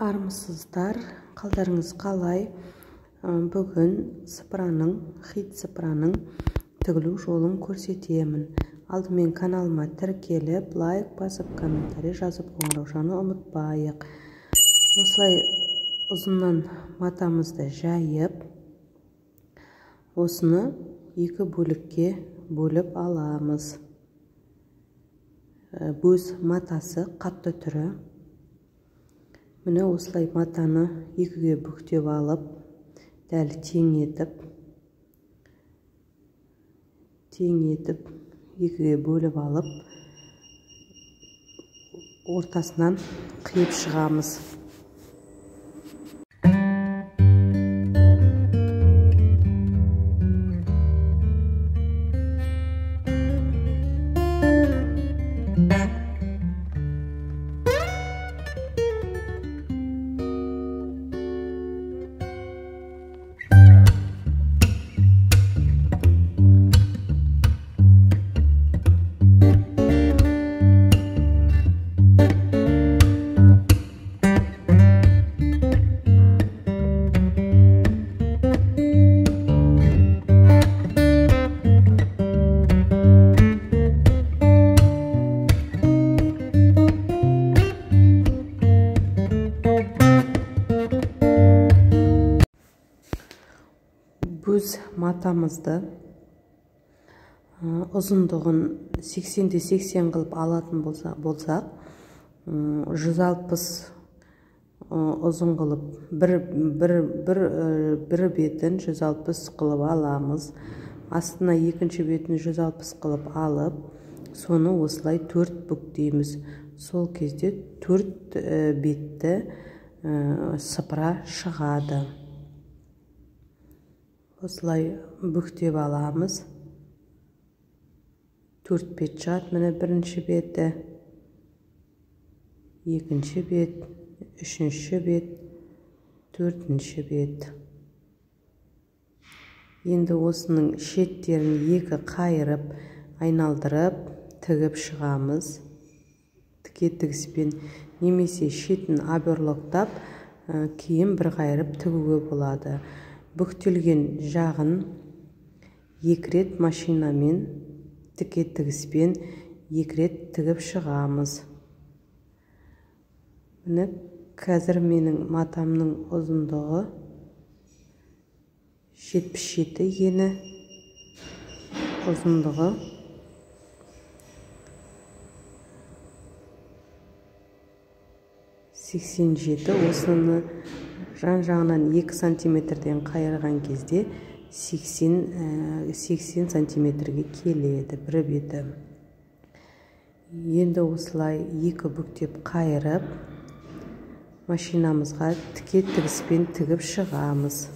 Армысыздар, қалдарыңыз қалай? Бүгін хит сыпыраның тігілу жолын көрсетемін. Алдымен каналыма тіркеліп, лайк басып, комментарий жазып қоңыраушаны ұмытпайық. Осылай ұзыннан матамызды жайып, осыны екі бөлікке бөліп аламыз. Бөз матасы қатты түрі. Міне осылай матаны екіге бүктеп алып, дәл тең етіп екіге бөліп алып, ортасынан қиып шығамыз. Бөз матамызды ұзындығын 80-80 қылып алатын болсақ, 160 ұзын қылып, бір бетін 160 қылып аламыз. Астына екінші бетін 160 қылып алып, соны осылай 4 бүктейміз. Сол кезде 4 бетті сыпыра шығады. Осылай бүктеп аламыз. 4 бет шығады. Міне бірінші беті, екінші бет, үшінші бет, төртінші бет. Енді осының шеттерін екі қайырып, айналдырып, тігіп шығамыз. Тіке тігіспен немесе шетін аберлоктап, кейін бір қайырып тігуге болады. Бүктелген жағын екі рет машинамен, тіке тігіспен екі рет тігіп шығамыз. Міне қазір менің матамның ұзындығы 77 ені, ұзындығы 87. Осыны жан-жағынан 2 сантиметрден қайырған кезде 80 сантиметрге келеді бір беті. Енді осылай екі бүктеп қайырып, машинамызға тіке тігіспен тігіп шығамыз.